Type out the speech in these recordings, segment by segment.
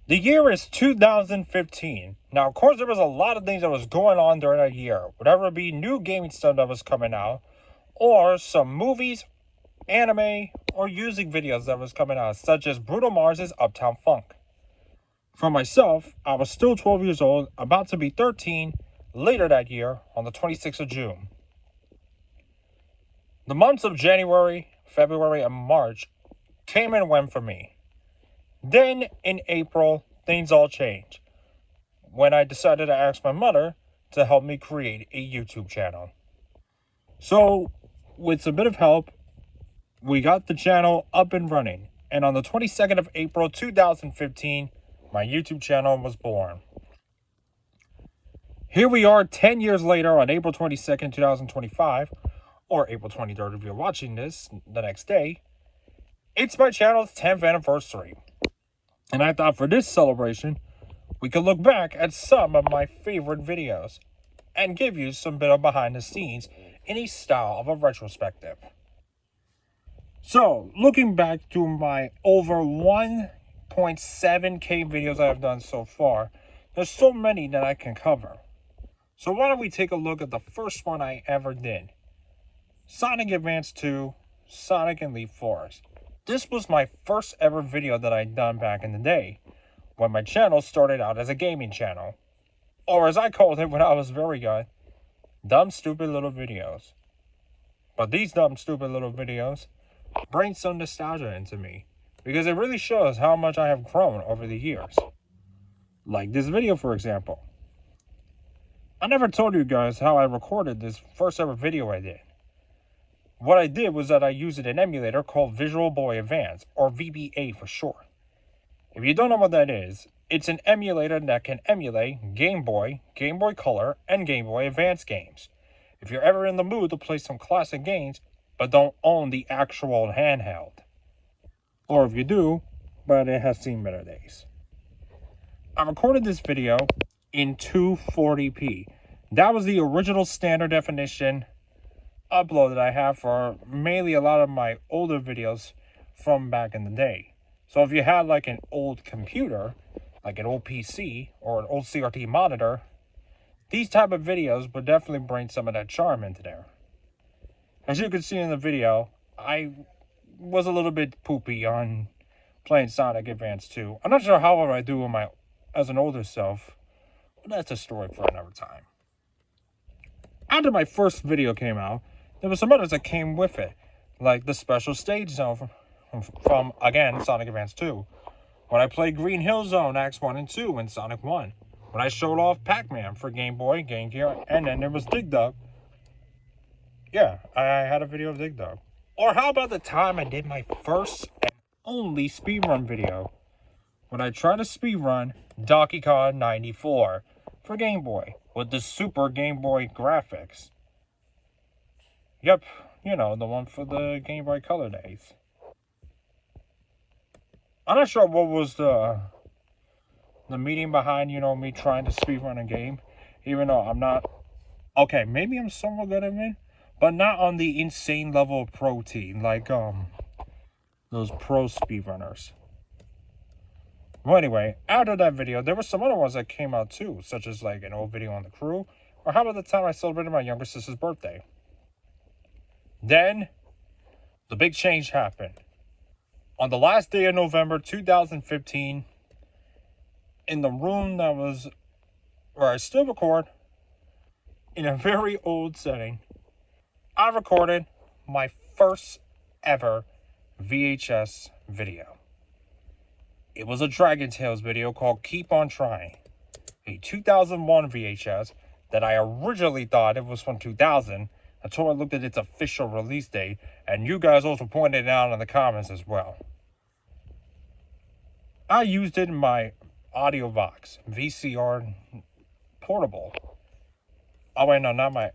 The year is 2015. Now, of course, there was a lot of things that was going on during that year. Whatever it be new gaming stuff that was coming out, or some movies, anime, or music videos that was coming out, such as Bruno Mars's Uptown Funk. For myself, I was still 12 years old, about to be 13, later that year on the 26th of June. The months of January, February, and March came and went for me. Then, in April, things all changed when I decided to ask my mother to help me create a YouTube channel. So, with a bit of help, we got the channel up and running. And on the 22nd of April 2015, my YouTube channel was born. Here we are 10 years later on April 22nd, 2025, or April 23rd if you're watching this the next day. It's my channel's 10th anniversary. And I thought for this celebration, we could look back at some of my favorite videos and give you some bit of behind the scenes in a style of a retrospective. So, looking back to my over 1.7K videos I have done so far, there's so many that I can cover. So why don't we take a look at the first one I ever did. Sonic Advance 2, Sonic and Leaf Forest. This was my first ever video that I'd done back in the day, when my channel started out as a gaming channel. Or as I called it when I was very young, dumb stupid little videos. But these dumb stupid little videos bring some nostalgia into me, because it really shows how much I have grown over the years. Like this video, for example. I never told you guys how I recorded this first ever video I did. What I did was that I used an emulator called Visual Boy Advance, or VBA for short. If you don't know what that is, it's an emulator that can emulate Game Boy, Game Boy Color, and Game Boy Advance games. If you're ever in the mood to play some classic games, but don't own the actual handheld. Or if you do, but it has seen better days. I recorded this video in 240p. That was the original standard definition upload that I have for mainly a lot of my older videos from back in the day. So if you had like an old computer, like an old PC or an old CRT monitor, these type of videos would definitely bring some of that charm into there. As you can see in the video, I was a little bit poopy on playing Sonic Advance 2. I'm not sure how I do as an older self, but that's a story for another time. After my first video came out, there were some others that came with it, like the special stage zone from again, Sonic Advance 2. When I played Green Hill Zone Acts 1 and 2 in Sonic 1. When I showed off Pac-Man for Game Boy, Game Gear, and then there was Dig Dug. Yeah, I had a video of Dig Dug. Or how about the time I did my first and only speedrun video, when I tried to speedrun Donkey Kong 94 for Game Boy with the Super Game Boy graphics. Yep, you know, the one for the Game Boy Color days. I'm not sure what was the meaning behind, me trying to speedrun a game, even though I'm not. Okay, maybe I'm somewhat good at it, but not on the insane level of protein like those pro speedrunners. Well, anyway, after that video, there were some other ones that came out too, such as like an old video on the crew, or how about the time I celebrated my younger sister's birthday. Then, the big change happened. On the last day of November 2015, in the room that was where I still record, in a very old setting, I recorded my first ever VHS video. It was a Dragon Tales video called Keep On Trying, a 2001 VHS that I originally thought it was from 2000 until I looked at its official release date, and you guys also pointed it out in the comments as well. I used it in my AudioVox VCR portable. Oh wait, no, not my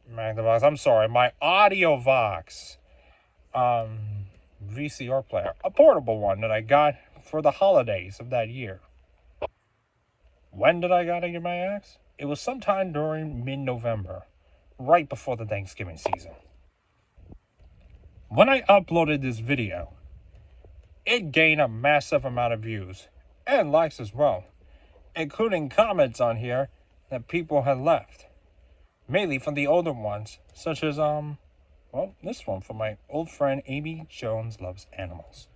Magnavox. I'm sorry, my AudioVox VCR player, a portable one that I got for the holidays of that year. When did I get my axe? It was sometime during mid-November, right before the Thanksgiving season. When I uploaded this video, it gained a massive amount of views, and likes as well, including comments on here that people had left, mainly from the older ones, such as well, this one from my old friend Amy Jones Loves Animals.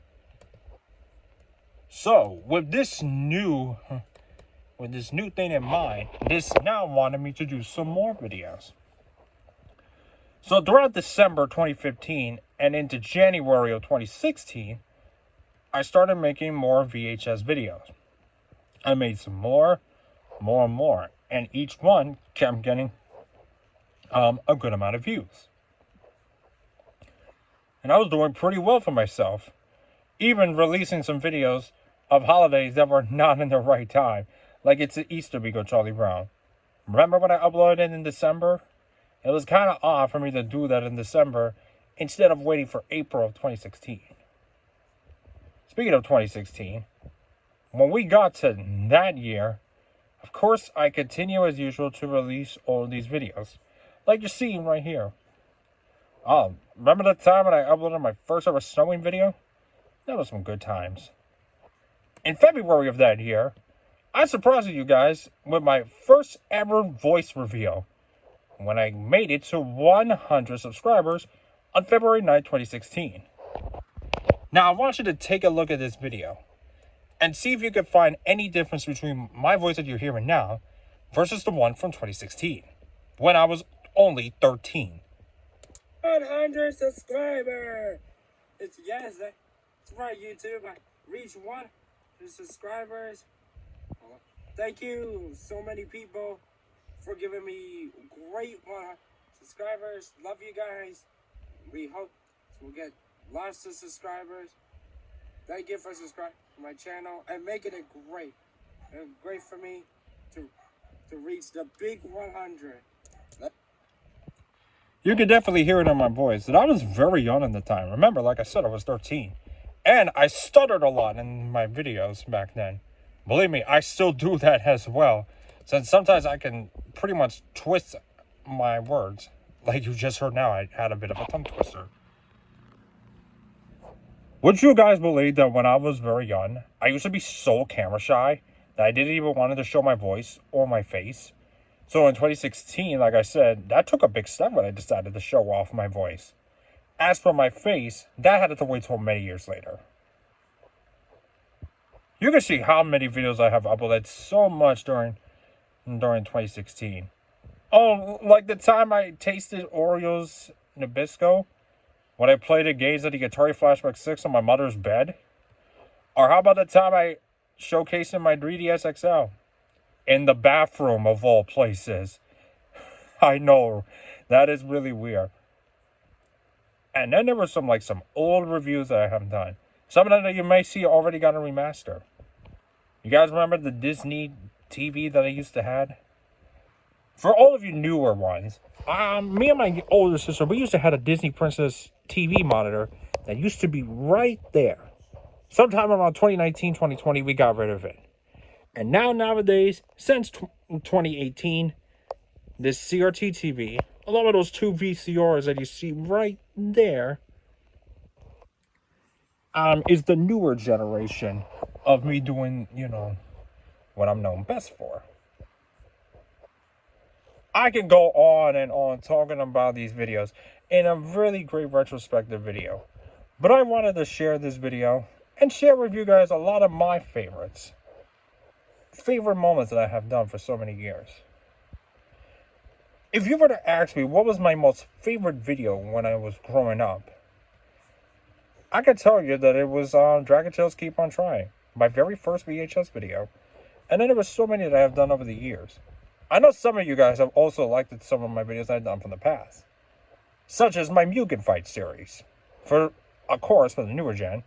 So with this new thing in mind, this now wanted me to do some more videos. So throughout December 2015 and into January of 2016, I started making more VHS videos. I made some more, and each one kept getting a good amount of views. And I was doing pretty well for myself, even releasing some videos of holidays that were not in the right time, like it's the Easter week of Charlie Brown. Remember when I uploaded in December? It was kind of odd for me to do that in December instead of waiting for April of 2016. Speaking of 2016, when we got to that year, of course I continue as usual to release all of these videos, like you're seeing right here. Remember the time when I uploaded my first ever snowing video? That was some good times. In February of that year, I surprised you guys with my first ever voice reveal when I made it to 100 subscribers on February 9, 2016. Now I want you to take a look at this video and see if you can find any difference between my voice that you're hearing now versus the one from 2016, when I was only 13. 100 subscribers! It's yes, that's right, YouTube. I reached 100 subscribers. Thank you, so many people, for giving me great 100 subscribers. Love you guys. We hope we'll get lots of subscribers. Thank you for subscribing to my channel and making it great. It's great for me to reach the big 100. You can definitely hear it in my voice that I was very young at the time. Remember, like I said, I was 13. And I stuttered a lot in my videos back then. Believe me, I still do that as well. Since sometimes I can pretty much twist my words. Like you just heard now, I had a bit of a tongue twister. Would you guys believe that when I was very young, I used to be so camera shy that I didn't even want to show my voice or my face? So in 2016, like I said, that took a big step when I decided to show off my voice. As for my face, that had to wait till many years later. You can see how many videos I have uploaded so much during 2016. Oh, like the time I tasted Oreos Nabisco when I played the games of the Atari Flashback 6 on my mother's bed. Or how about the time I showcased my 3DS XL in the bathroom of all places? I know, that is really weird. And then there were some old reviews that I haven't done. Some of them that you may see already got a remaster. You guys remember the Disney TV that I used to have? For all of you newer ones, me and my older sister, we used to have a Disney Princess TV monitor that used to be right there. Sometime around 2019, 2020, we got rid of it. And nowadays, since 2018, this CRT TV, along with those two VCRs that you see right there, is the newer generation of me doing, what I'm known best for. I can go on and on talking about these videos in a really great retrospective video. But I wanted to share this video and share with you guys a lot of my favorite moments that I have done for so many years. If you were to ask me what was my most favorite video when I was growing up, I could tell you that it was Dragon Tales Keep on Trying, my very first VHS video. And then there were so many that I have done over the years. I know some of you guys have also liked some of my videos I've done from the past, such as my Mugen Fight series. For the newer gen,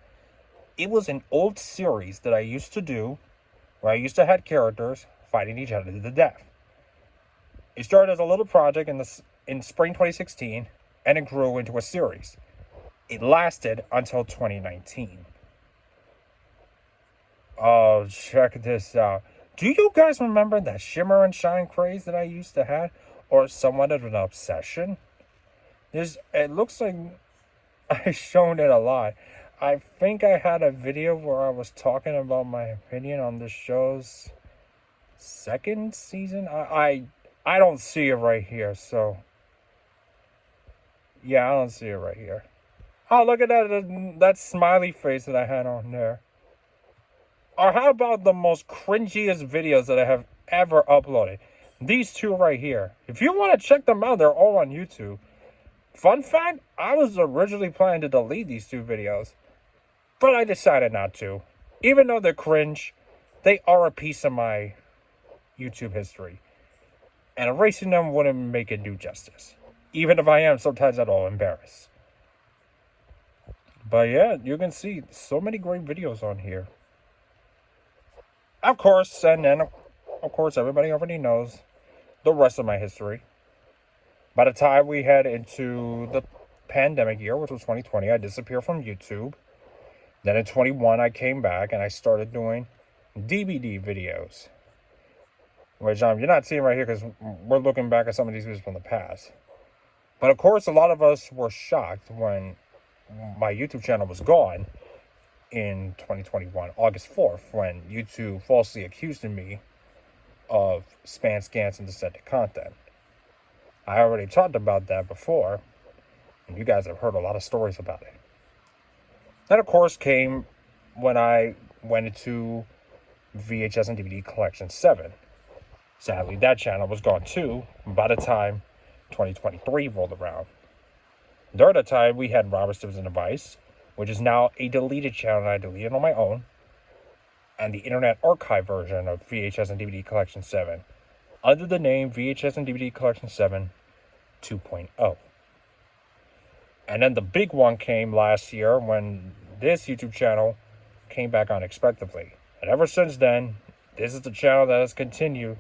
it was an old series that I used to do, where I used to have characters fighting each other to the death. It started as a little project in spring 2016, and it grew into a series. It lasted until 2019. Oh, check this out. Do you guys remember that shimmer and shine craze that I used to have? Or somewhat of an obsession? It looks like I've shown it a lot. I think I had a video where I was talking about my opinion on the show's second season. I don't see it right here, so yeah, I don't see it right here. Oh, look at that smiley face that I had on there. Or how about the most cringiest videos that I have ever uploaded? These two right here. If you want to check them out, they're all on YouTube. Fun fact, I was originally planning to delete these two videos, but I decided not to. Even though they're cringe, they are a piece of my YouTube history. And erasing them wouldn't make it do justice. Even if I am sometimes at all embarrassed. But yeah, you can see so many great videos on here. Of course, and then, of course, everybody already knows the rest of my history. By the time we head into the pandemic year, which was 2020, I disappeared from YouTube. Then in 21, I came back and I started doing DVD videos. Which you're not seeing right here because we're looking back at some of these videos from the past. But of course, a lot of us were shocked when my YouTube channel was gone in 2021, August 4th, when YouTube falsely accused me of spam, scans, and deceptive content. I already talked about that before, and you guys have heard a lot of stories about it. That, of course, came when I went into VHS and DVD Collection 7. Sadly, that channel was gone too by the time 2023 rolled around. During that time, we had Robert Stevenson Device, which is now a deleted channel that I deleted on my own, and the Internet Archive version of VHS and DVD Collection 7, under the name VHS and DVD Collection 7 2.0. And then the big one came last year when this YouTube channel came back unexpectedly. And ever since then, this is the channel that has continued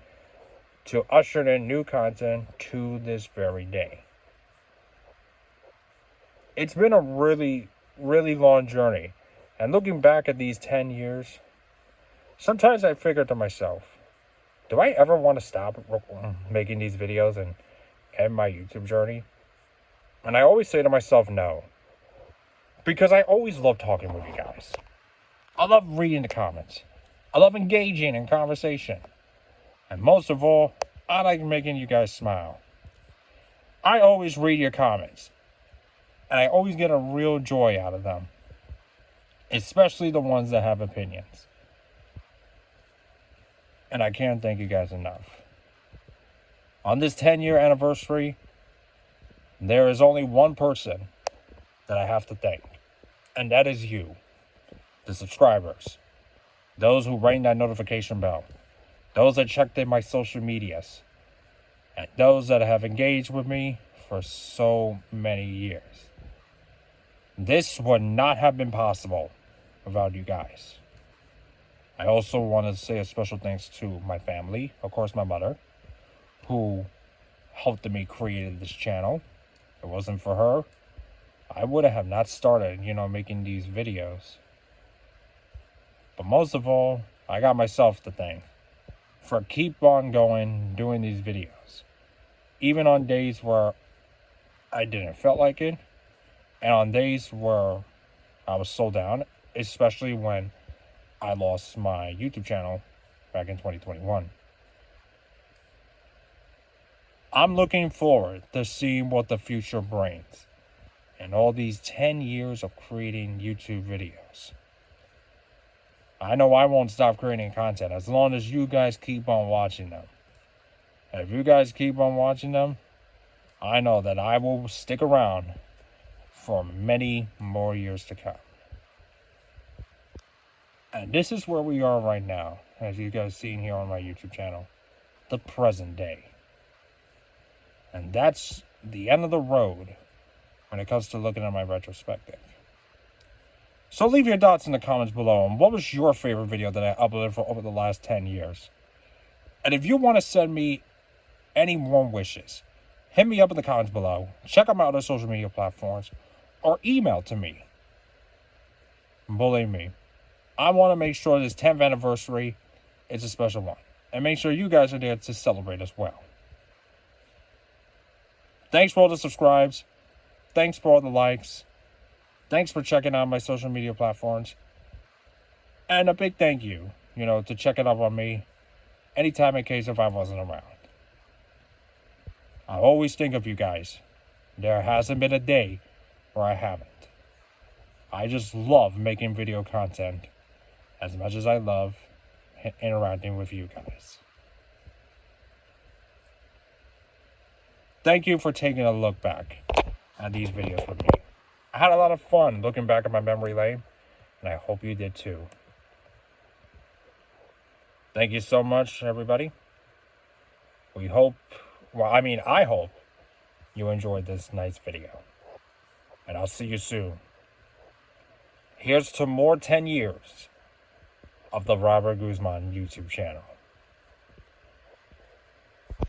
to usher in new content to this very day. It's been a really, really long journey. And looking back at these 10 years, sometimes I figure to myself, do I ever want to stop making these videos and end my YouTube journey? And I always say to myself, no. Because I always love talking with you guys. I love reading the comments. I love engaging in conversation. And most of all, I like making you guys smile. I always read your comments. And I always get a real joy out of them. Especially the ones that have opinions. And I can't thank you guys enough. On this 10-year anniversary, there is only one person that I have to thank. And that is you, the subscribers. Those who ring that notification bell. Those that checked in my social medias. And those that have engaged with me for so many years. This would not have been possible without you guys. I also want to say a special thanks to my family, of course my mother, who helped me create this channel. If it wasn't for her, I would have not started, making these videos. But most of all, I got myself to thank for keep on going, doing these videos. Even on days where I didn't feel like it, and on days where I was so down, especially when I lost my YouTube channel back in 2021. I'm looking forward to seeing what the future brings in all these 10 years of creating YouTube videos. I know I won't stop creating content as long as you guys keep on watching them. And if you guys keep on watching them, I know that I will stick around for many more years to come. And this is where we are right now, as you guys seen here on my YouTube channel, the present day. And that's the end of the road when it comes to looking at my retrospective. So leave your thoughts in the comments below on what was your favorite video that I uploaded for over the last 10 years. And if you want to send me any warm wishes, hit me up in the comments below, check out my other social media platforms, or email to me. Believe me, I want to make sure this 10th anniversary is a special one. And make sure you guys are there to celebrate as well. Thanks for all the subscribes. Thanks for all the likes. Thanks for checking out my social media platforms. And a big thank you, to checking up on me anytime in case if I wasn't around. I always think of you guys. There hasn't been a day where I haven't. I just love making video content as much as I love interacting with you guys. Thank you for taking a look back at these videos with me. I had a lot of fun looking back at my memory lane, and I hope you did too. Thank you so much, everybody. I hope you enjoyed this nice video. And I'll see you soon. Here's to more 10 years of the Robert Guzman YouTube channel.